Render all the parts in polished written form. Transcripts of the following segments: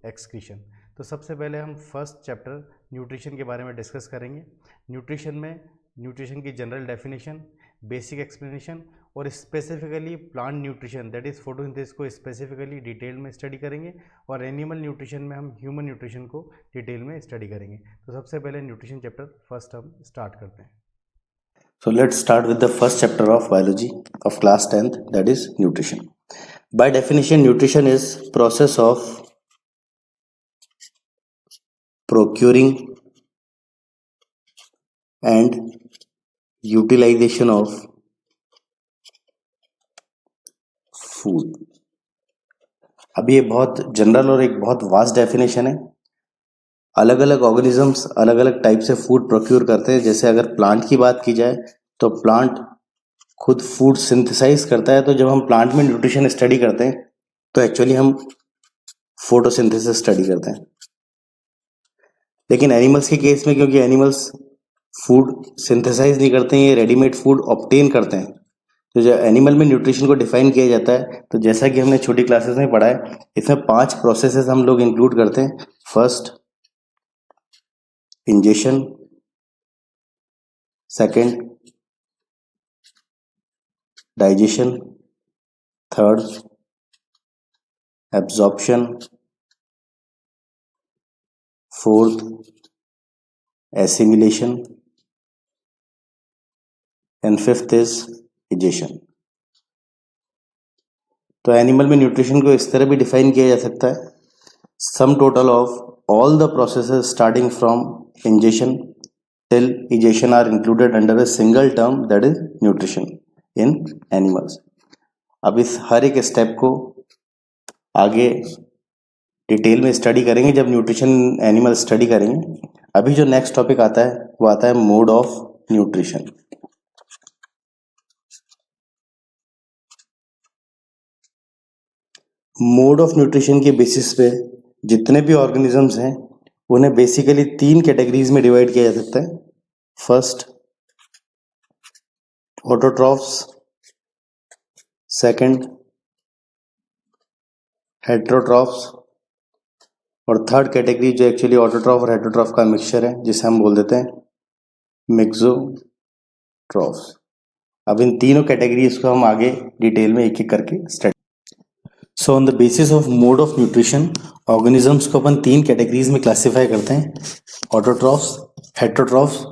Excretion. तो सबसे पहले हम फर्स्ट चैप्टर न्यूट्रिशन के बारे में डिस्कस करेंगे। न्यूट्रिशन में न्यूट्रिशन की जनरल डेफिनेशन, बेसिक एक्सप्लेनेशन और specifically plant nutrition that is photosynthesis को स्पेसिफिकली डिटेल में स्टडी करेंगे, और एनिमल न्यूट्रिशन में हम ह्यूमन न्यूट्रिशन को डिटेल में स्टडी करेंगे। तो सबसे पहले न्यूट्रिशन चैप्टर फर्स्ट हम स्टार्ट करते हैं। So let's start with the first chapter of biology of class 10th, that is nutrition. By definition, nutrition is process of procuring and utilization of food. अब ये बहुत जनरल और एक बहुत vast definition है। अलग अलग ऑर्गेनिजम्स अलग अलग टाइप से फूड प्रोक्यूर करते हैं। जैसे अगर प्लांट की बात की जाए तो प्लांट खुद फूड सिंथेसाइज करता है। तो जब हम प्लांट में न्यूट्रिशन स्टडी करते हैं तो एक्चुअली हम फोटोसिंथेसिस स्टडी करते हैं। लेकिन एनिमल्स के केस में, क्योंकि एनिमल्स फूड सिंथेसाइज नहीं करते हैं, ये रेडीमेड फूड ऑब्टेन करते हैं। तो जब एनिमल में न्यूट्रिशन को डिफाइन किया जाता है तो जैसा कि हमने छोटी क्लासेस में पढ़ा है, इसमें 5 प्रोसेसेस हम लोग इंक्लूड करते हैं। First, ingestion. Second, digestion. Third, absorption. Fourth, assimilation. And fifth is egestion. तो एनिमल में न्यूट्रिशन को इस तरह भी डिफाइन किया जा सकता है, sum total of all the processes starting from ingestion till egestion are included under a single term, that is nutrition in animals. अब इस हर एक स्टेप को आगे डिटेल में स्टडी करेंगे जब न्यूट्रिशन एनिमल स्टडी करेंगे। अभी जो नेक्स्ट टॉपिक आता है वो आता है mode of nutrition. Mode of nutrition के बेसिस पे जितने भी ऑर्गेनिजम्स हैं उन्हें बेसिकली 3 कैटेगरीज में डिवाइड किया जा सकता है। First, autotrophs. Second, heterotrophs. और थर्ड कैटेगरी जो एक्चुअली ऑटोट्रॉफ और हेटेरोट्रॉफ का मिक्सचर है, जिसे हम बोल देते हैं मिक्सोट्रॉफ्स। अब इन तीनों कैटेगरीज को हम आगे डिटेल में एक एक करके study. So on the basis of mode of nutrition, organisms को अपन 3 कैटेगरीज में क्लासिफाई करते हैं, ऑटोट्रॉफ्स, हेटेरोट्रॉफ्स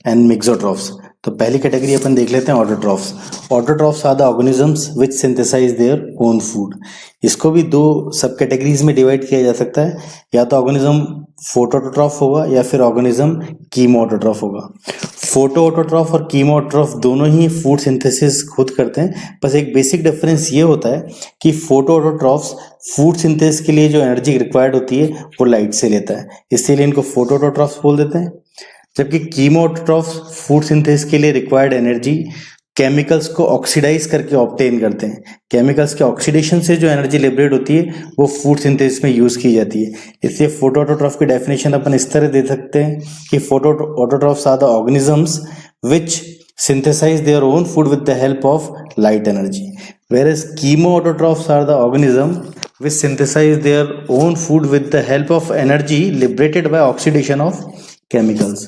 एंड मिक्सोट्रॉफ्स। तो पहली कैटेगरी अपन देख लेते हैं autotrophs. Autotrophs are the organisms which synthesize their own food. इसको भी 2 सब कैटेगरीज में डिवाइड किया जा सकता है, या तो ऑर्गेनिज्म फोटोऑटोट्रॉफ होगा या फिर ऑर्गेनिज्म कीमोऑटोट्रॉफ होगा। फोटोऑटोट्रॉफ और कीमोऑटोट्रॉफ दोनों ही फूड सिंथेसिस खुद करते हैं, बस एक बेसिक डिफरेंस ये होता है कि फोटोऑटोट्रॉफ्स फूड सिंथेसिस के लिए जो एनर्जी रिक्वायर्ड होती है वो लाइट से लेता है, इसीलिए इनको फोटोऑटोट्रॉफ्स बोल देते हैं। जबकि कीमोऑटोट्रॉफ्स फूड सिंथेसिस के लिए रिक्वायर्ड एनर्जी केमिकल्स को ऑक्सीडाइज करके ऑब्टेन करते हैं। केमिकल्स के ऑक्सीडेशन से जो एनर्जी लिबरेट होती है वो फूड सिंथेसिस में यूज की जाती है। इसलिए फोटोऑटोट्रॉफ की डेफिनेशन अपन इस तरह दे सकते हैं कि photoautotrophs are the organisms which synthesize their own food with the help of light energy, whereas chemoautotrophs are the organism which synthesize their own food with the help of energy liberated by oxidation of chemicals.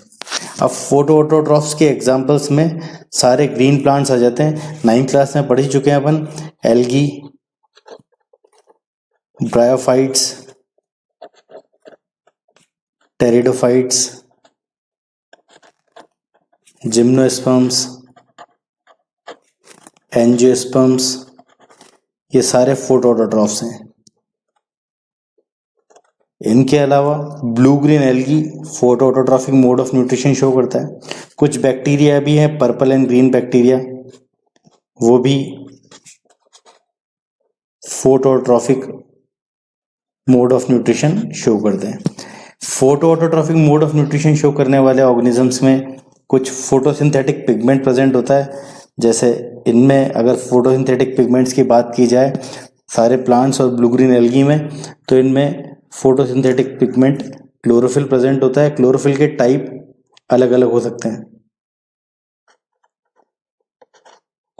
अब फोटोऑटोट्रॉफ्स के examples में सारे green plants आ जाते हैं। 9th class में पढ़ ही चुके हैं अपन, algae, bryophytes, pteridophytes, gymnosperms, angiosperms, ये सारे फोटोऑटोट्रॉफ्स हैं। इनके अलावा blue green algae photoautotrophic mode of nutrition show करता है। कुछ बैक्टीरिया भी हैं, पर्पल एंड ग्रीन बैक्टीरिया, वो भी फोटोऑटोट्रॉफिक मोड ऑफ न्यूट्रिशन शो करते हैं। फोटोऑटोट्रॉफिक मोड ऑफ न्यूट्रिशन शो करने वाले ऑर्गेनिजम्स में कुछ फोटोसिंथेटिक पिगमेंट प्रेजेंट होता है। जैसे इनमें अगर फोटोसिंथेटिक पिगमेंट्स की बात की जाए सारे प्लांट्स और ब्लू ग्रीन एल्गी में, तो इनमें फोटोसिंथेटिक पिगमेंट क्लोरोफिल प्रेजेंट होता है। क्लोरोफिल के टाइप अलग अलग हो सकते हैं।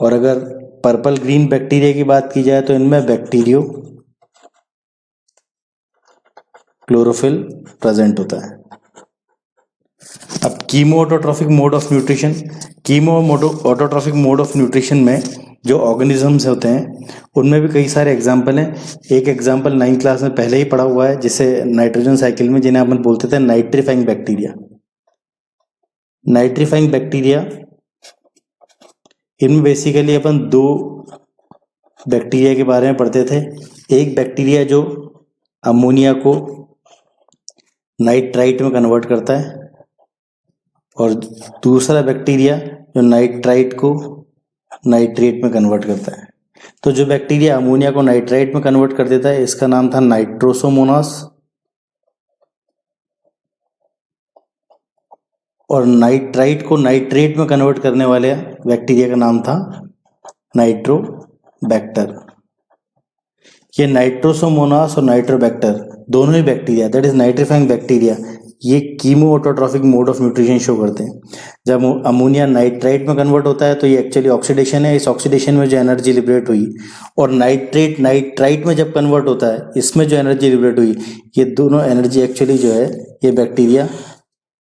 और अगर पर्पल ग्रीन बैक्टीरिया की बात की जाए तो इनमें बैक्टीरियो क्लोरोफिल प्रेजेंट होता है। अब chemo autotrophic mode of nutrition, chemo autotrophic mode of nutrition में जो ऑर्गेनिजम्स होते हैं उनमें भी कई सारे एग्जाम्पल हैं। एक एग्जाम्पल 9th क्लास में पहले ही पढ़ा हुआ है, जिसे नाइट्रोजन साइकिल में, जिन्हें अपन बोलते थे नाइट्रीफाइंग बैक्टीरिया। नाइट्रीफाइंग बैक्टीरिया, इनमें बेसिकली अपन दो बैक्टीरिया के बारे में पढ़ते थे। एक बैक्टीरिया जो अमोनिया को नाइट्राइट में कन्वर्ट करता है, और दूसरा बैक्टीरिया जो नाइट्राइट को नाइट्रेट में कन्वर्ट करता है। तो जो बैक्टीरिया अमोनिया को नाइट्राइट में कन्वर्ट कर देता है, इसका नाम था नाइट्रोसोमोनास, और नाइट्राइट को नाइट्रेट में कन्वर्ट करने वाले बैक्टीरिया का नाम था नाइट्रोबैक्टर। ये नाइट्रोसोमोनास और नाइट्रोबैक्टर दोनों ही bacteria, that is nitrifying bacteria, ये chemo autotrophic mode of nutrition show करते हैं। जब अमोनिया नाइट्राइट में कन्वर्ट होता है तो ये एक्चुअली ऑक्सीडेशन है। इस ऑक्सीडेशन में जो एनर्जी लिबरेट हुई, और नाइट्रेट नाइट्राइट में जब कन्वर्ट होता है, इसमें जो एनर्जी लिबरेट हुई, ये दोनों एनर्जी एक्चुअली जो है ये बैक्टीरिया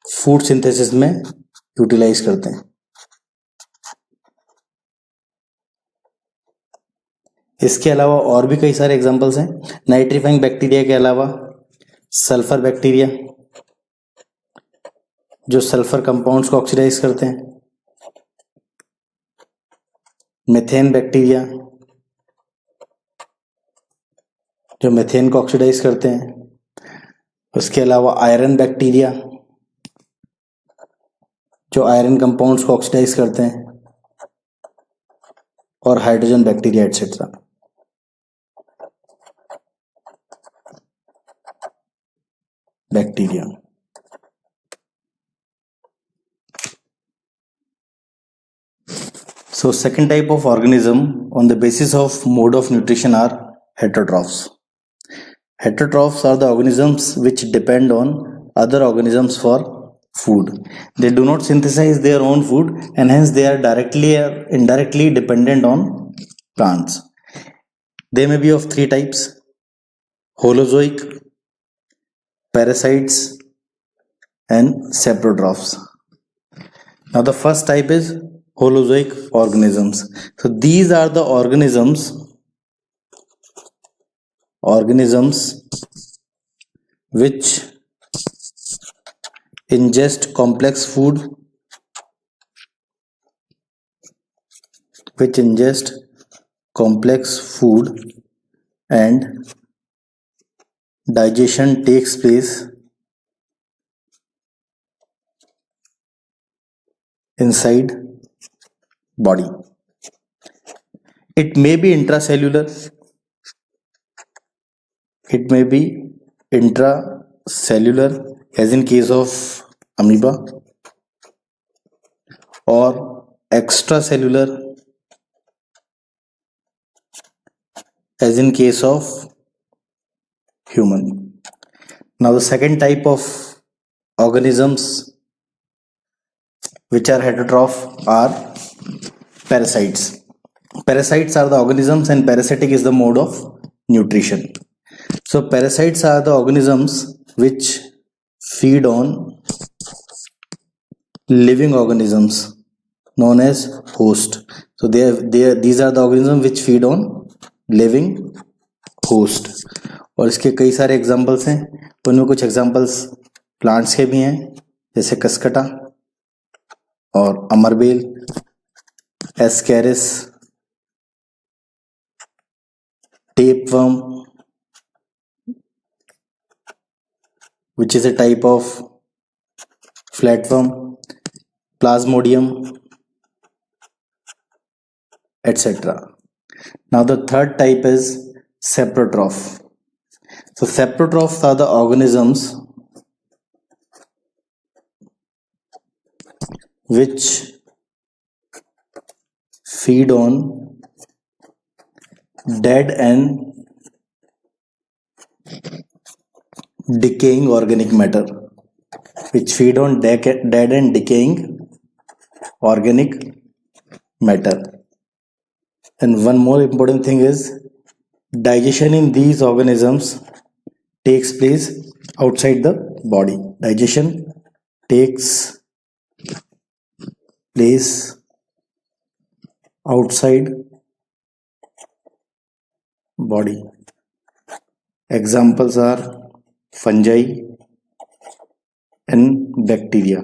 फूड सिंथेसिस में यूटिलाइज करते हैं। इसके अलावा और भी कई सारे एग्जांपल्स हैं। नाइट्रीफाइंग बैक्टीरिया के अलावा सल्फर बैक्टीरिया, जो सल्फर कंपाउंड्स को ऑक्सीडाइज करते हैं। मीथेन बैक्टीरिया, जो मीथेन को ऑक्सीडाइज करते हैं। उसके अलावा आयरन बैक्टीरिया, जो आयरन कंपाउंड्स को ऑक्सीडाइज करते हैं, और hydrogen bacteria etcetera. Bacteria, so second type of organism on the basis of mode of nutrition are heterotrophs. Heterotrophs are the organisms which depend on other organisms for food. They do not synthesize their own food, and hence they are directly or indirectly dependent on plants. They may be of three types: holozoic, parasites, and saprotrophs. Now the first type is holozoic organisms. So these are the organisms which ingest complex food, and digestion takes place inside body. It may be intracellular, as in case of amoeba, or extracellular, as in case of human. Now the second type of organisms which are heterotroph are parasites. Parasites are the organisms, and parasitic is the mode of nutrition. So parasites are the organisms which feed on living organisms known as host. So these are the organisms which feed on living host. और इसके कई सारे examples हैं। उनमें कुछ examples plants के भी हैं, जैसे कसकटा और अमरबेल, Ascaris, tapeworm, which is a type of flatworm, plasmodium, etc. Now the third type is saprotroph. So saprotrophs are the organisms which feed on dead and decaying organic matter, and one more important thing is digestion in these organisms takes place outside the body. Digestion takes place outside body. Examples are fungi and bacteria.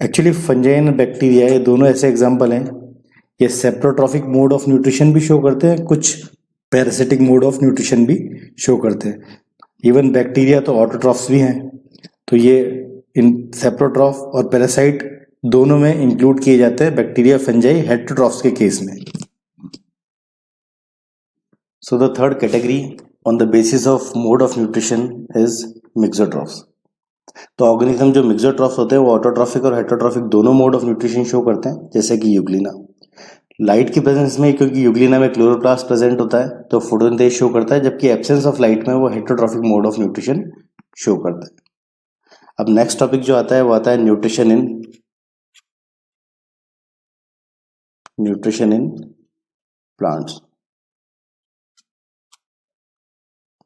Actually fungi and bacteria ये दोनों ऐसे example हैं, ये saprotrophic mode of nutrition भी show करते हैं, कुछ parasitic mode of nutrition भी शो करते हैं. इवन बैक्टीरिया तो ऑटोट्रॉफ्स भी हैं, तो ये इन सेप्रोट्रॉफ और पैरासाइट दोनों में इंक्लूड किए जाते हैं बैक्टीरिया फंजाई हेटेरोट्रॉफ्स के केस में. So the third category on the basis of mode of nutrition is mixotrophs. तो ऑर्गेनिज्म जो मिक्सोट्रॉफ्स होते हैं वो ऑटोट्रॉफिक और हेटेरोट्रॉफिक दोनों मोड ऑफ न्यूट्रिशन शो करते हैं, जैसे कि यूग्लिना. लाइट की प्रेजेंस में, क्योंकि यूग्लिना में क्लोरोप्लास्ट प्रेजेंट होता है, तो फोटोसिंथेसिस शो करता है, जबकि एब्सेंस ऑफ लाइट में वो heterotrophic mode of nutrition show करता है. अब नेक्स्ट टॉपिक जो आता है वो आता है न्यूट्रिशन इन प्लांट्स.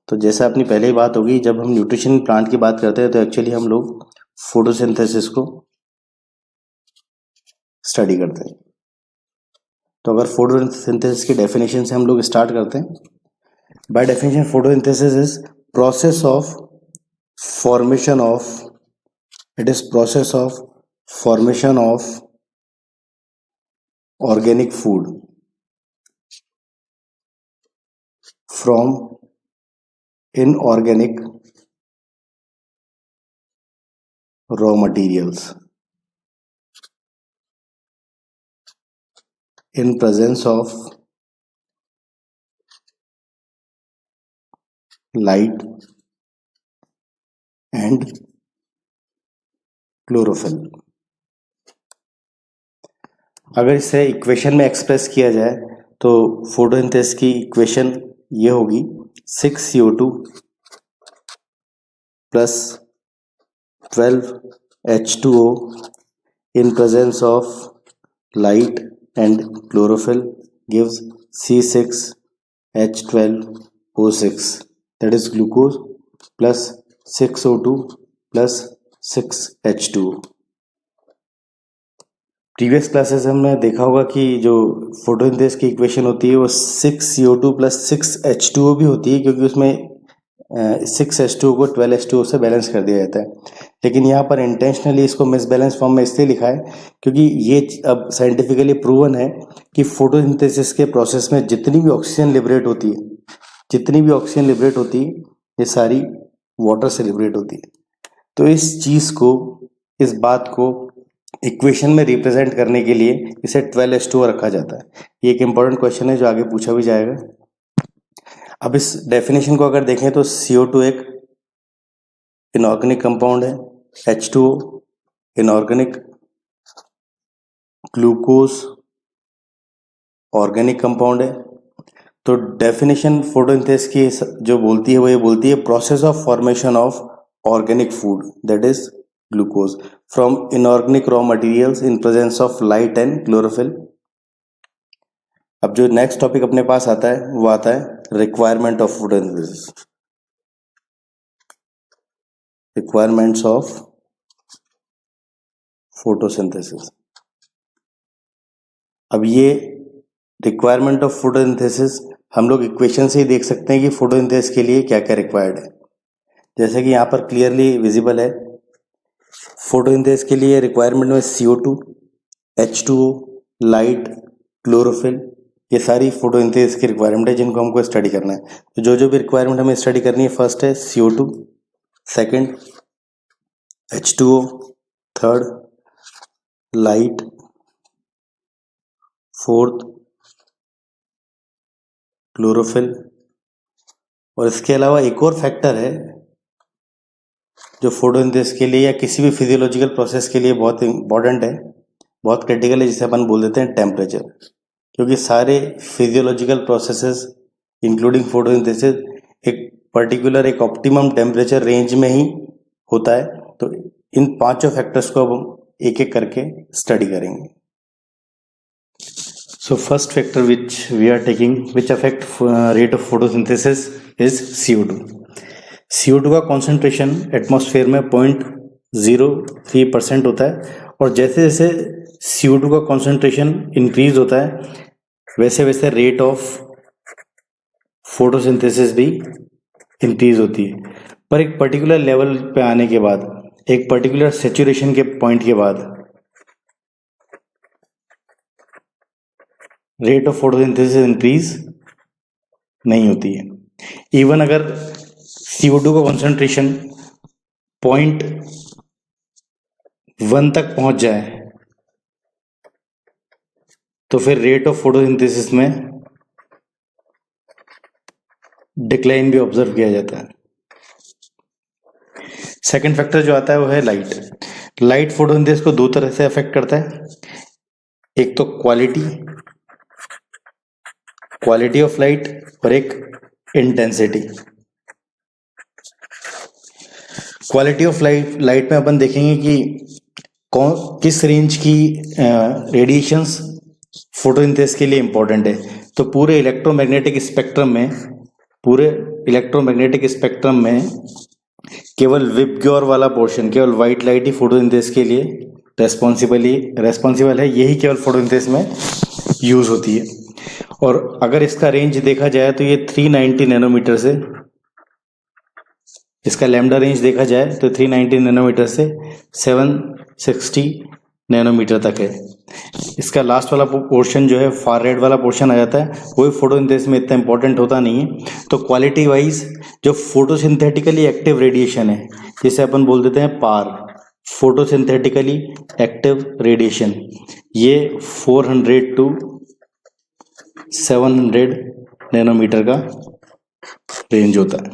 तो जैसे अपनी पहले ही बात होगी, जब हम न्यूट्रिशन प्लांट की बात करते हैं तो एक्चुअली हम लोग फोटोसिंथेसिस को स्टडी करते हैं. तो अगर फोटोसिंथेसिस की डेफिनेशन से हम लोग स्टार्ट करते हैं, by definition photosynthesis is process of formation of organic food from inorganic raw materials in presence of light and chlorophyll. अगर इसे इक्वेशन में एक्सप्रेस किया जाए तो फोटोसिंथेसिस की इक्वेशन ये होगी 6CO2 plus 12H2O in presence of light and chlorophyll gives C6H12O6, that is glucose plus 6O2 plus 6H2O. Previous classes हमने देखा होगा कि जो फोटोसिंथेसिस की इक्वेशन होती है वो 6CO2 प्लस 6H2O भी होती है, क्योंकि उसमें 6H2O को 12H2O से बैलेंस कर दिया जाता है. लेकिन यहाँ पर इंटेंशनली इसको मिसबैलेंस फॉर्म में इसलिए लिखा है क्योंकि ये अब साइंटिफिकली प्रूवन है कि फोटोसिंथेसिस के प्रोसेस में जितनी भी ऑक्सीजन लिबरेट होती है ये सारी वाटर से लिबरेट होती है. तो इस बात को इक्वेशन में रिप्रेजेंट करने के लिए इसे 12H2O रखा जाता है. ये एक इंपॉर्टेंट क्वेश्चन है जो आगे पूछा भी जाएगा. अब इस डेफिनेशन को अगर देखें तो CO2 एक इनऑर्गेनिक कंपाउंड है, H2O inorganic, glucose organic compound है. तो डेफिनेशन फोटोसिंथेसिस की जो बोलती है वो ये बोलती है process of formation of organic food, that is glucose from inorganic raw materials in presence of light and chlorophyll. अब जो नेक्स्ट टॉपिक अपने पास आता है वो आता है requirement of photosynthesis. Requirements of photosynthesis. अब ये रिक्वायरमेंट ऑफ फोटोसिंथेसिस हम लोग इक्वेशन से ही देख सकते हैं कि फोटोसिंथेसिस के लिए क्या क्या रिक्वायर्ड है. जैसे कि यहाँ पर क्लियरली विजिबल है, फोटोसिंथेसिस के लिए रिक्वायरमेंट में CO2, H2O, लाइट, क्लोरोफिल, ये सारी फोटोसिंथेसिस की रिक्वायरमेंट है जिनको हमको स्टडी करना है. तो जो भी रिक्वायरमेंट हमें स्टडी करनी है, फर्स्ट है CO2, second H2O, third light, fourth chlorophyll. और इसके अलावा एक और फैक्टर है जो फोटोसिंथेसिस के लिए या किसी भी फिजियोलॉजिकल प्रोसेस के लिए बहुत इंपॉर्टेंट है, बहुत क्रिटिकल है, जिसे अपन बोल देते हैं टेम्परेचर. क्योंकि सारे फिजियोलॉजिकल प्रोसेसेस इंक्लूडिंग फोटोसिंथेसिस एक पर्टिकुलर एक ऑप्टिमम टेम्परेचर रेंज में ही होता है. तो इन पांचों फैक्टर्स को अब हम एक एक करके स्टडी करेंगे. So first factor which we are taking which affect rate of photosynthesis is CO2. CO2 का कॉन्सेंट्रेशन एटमॉस्फेयर में 0.03% होता है और जैसे जैसे CO2 का कॉन्सेंट्रेशन इंक्रीज होता है वैसे वैसे रेट ऑफ फोटोसिंथेसिस भी इंक्रीज होती है। पर एक पर्टिकुलर लेवल पे आने के बाद, एक पर्टिकुलर सेचुरेशन के पॉइंट के बाद रेट ऑफ फोटोसिंथेसिस इंक्रीज नहीं होती है। इवन अगर CO2 का कॉन्सेंट्रेशन 0.1 तक पहुंच जाए तो फिर रेट ऑफ फोटोसिंथेसिस में डिक्लाइन भी ऑब्जर्व किया जाता है। सेकंड फैक्टर जो आता है वो है लाइट। लाइट फोटोसिंथेसिस को दो तरह से अफेक्ट करता है, एक तो क्वालिटी ऑफ लाइट और एक इंटेंसिटी। क्वालिटी ऑफ लाइट में अपन देखेंगे कि किस रेंज की रेडिएशंस फोटोसिंथेसिस के लिए इंपॉर्टेंट है। तो पूरे इलेक्ट्रोमैग्नेटिक स्पेक्ट्रम में केवल विबग्योर वाला पोर्शन, केवल व्हाइट लाइट ही फोटोसिंथेसिस के लिए रेस्पॉन्सिबल है, यही केवल फोटोसिंथेसिस में यूज होती है। और अगर इसका रेंज देखा जाए तो ये 390 नैनोमीटर से, इसका लैम्डा रेंज देखा जाए तो 390 नैनोमीटर से 760 नैनोमीटर तक है। इसका लास्ट वाला पोर्शन जो है, फार रेड वाला पोर्शन आ जाता है, वो भी फोटोसिंथेसिस में इतना इंपॉर्टेंट होता नहीं है। तो क्वालिटी वाइज जो फोटोसिंथेटिकली एक्टिव रेडिएशन है, जिसे अपन बोल देते हैं पार, फोटोसिंथेटिकली एक्टिव रेडिएशन, ये 400 to 700 नैनोमीटर का रेंज होता है।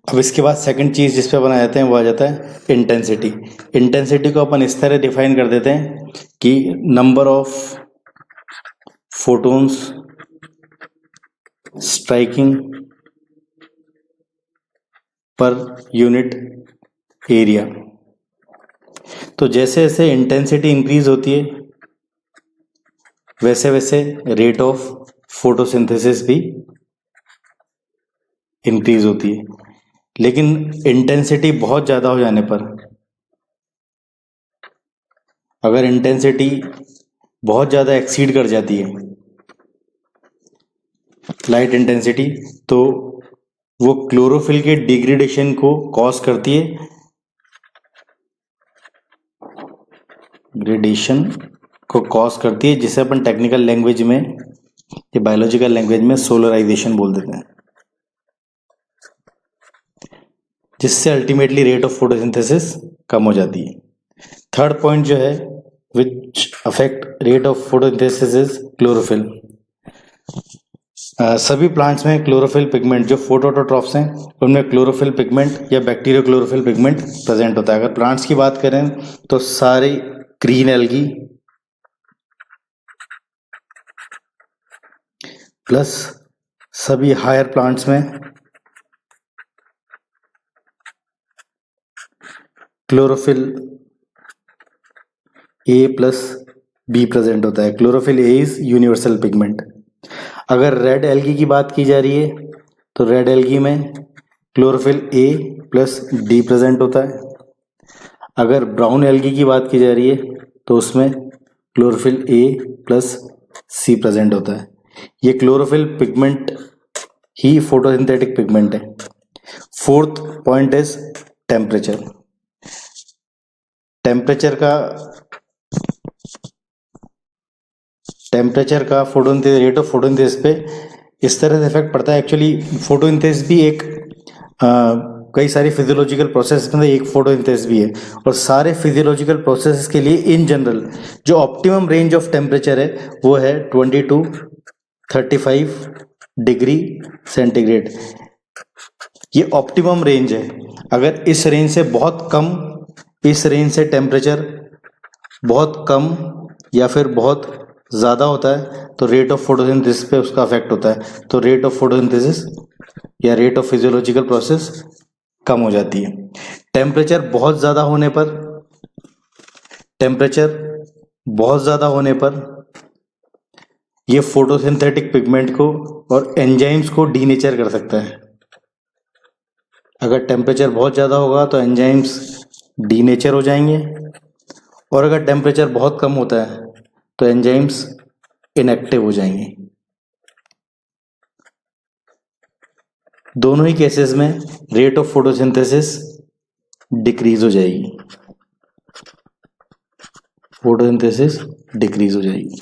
अब इसके बाद सेकंड चीज जिस पे अपन आ जाते हैं वो आ जाता है इंटेंसिटी। इंटेंसिटी को अपन इस तरह डिफाइन कर देते हैं कि number of photons striking per unit area. तो जैसे जैसे इंटेंसिटी इंक्रीज होती है वैसे वैसे रेट ऑफ फोटोसिंथेसिस भी इंक्रीज होती है। लेकिन इंटेंसिटी बहुत ज़्यादा हो जाने पर, अगर इंटेंसिटी बहुत ज़्यादा एक्सीड कर जाती है लाइट इंटेंसिटी, तो वो क्लोरोफिल के डिग्रेडेशन को कॉज करती है, जिसे अपन टेक्निकल लैंग्वेज में या बायोलॉजिकल लैंग्वेज में सोलराइजेशन बोल देते हैं, जिससे अल्टीमेटली रेट ऑफ फोटोसिंथेसिस कम हो जाती है। थर्ड पॉइंट जो है विच affect rate of photosynthesis is chlorophyll. सभी प्लांट्स में क्लोरोफिल पिगमेंट, जो फोटोऑटोट्रॉफ्स हैं उनमें क्लोरोफिल पिगमेंट या बैक्टीरियो क्लोरोफिल पिगमेंट प्रेजेंट होता है। अगर प्लांट्स की बात करें तो सारे ग्रीन एल्गी प्लस सभी हायर प्लांट्स में chlorophyll A plus be present होता है। Chlorophyll A is universal pigment. अगर रेड एल्गी की बात की जा रही है तो रेड एल्गी में chlorophyll A plus D present होता है। अगर ब्राउन एल्गी की बात की जा रही है तो उसमें chlorophyll A plus C present होता है। ये क्लोरोफिल पिगमेंट ही फोटोसिंथेटिक पिगमेंट है। Fourth point is temperature. Temperature का फोटोसिंथेसिस, रेट ऑफ फोटोसिंथेसिस पे इस तरह से इफेक्ट पड़ता है। एक्चुअली फोटोसिंथेसिस भी एक कई सारी फिजियोलॉजिकल प्रोसेस में एक फोटोसिंथेसिस भी है, और सारे फिजियोलॉजिकल प्रोसेस के लिए इन जनरल जो ऑप्टिमम रेंज ऑफ टेम्परेचर है वो है 20 to 35 डिग्री सेंटीग्रेड। ये ऑप्टिमम रेंज है। अगर इस रेंज से बहुत कम, इस रेंज से टेम्परेचर बहुत कम या फिर बहुत ज़्यादा होता है तो रेट ऑफ फोटोसिंथेसिस पे उसका इफेक्ट होता है। तो रेट ऑफ फोटोसिंथेसिस या रेट ऑफ फिजियोलॉजिकल प्रोसेस कम हो जाती है। टेम्परेचर बहुत ज़्यादा होने पर ये फोटोसिंथेटिक पिगमेंट को और एंजाइम्स को डीनेचर कर सकता है। अगर टेम्परेचर बहुत ज़्यादा होगा तो एंजाइम्स डीनेचर हो जाएंगे, और अगर टेम्परेचर बहुत कम होता है तो एंजाइम्स इनएक्टिव हो जाएंगे। दोनों ही केसेस में रेट ऑफ फोटोसिंथेसिस डिक्रीज हो जाएगी, फोटोसिंथेसिस डिक्रीज हो जाएगी।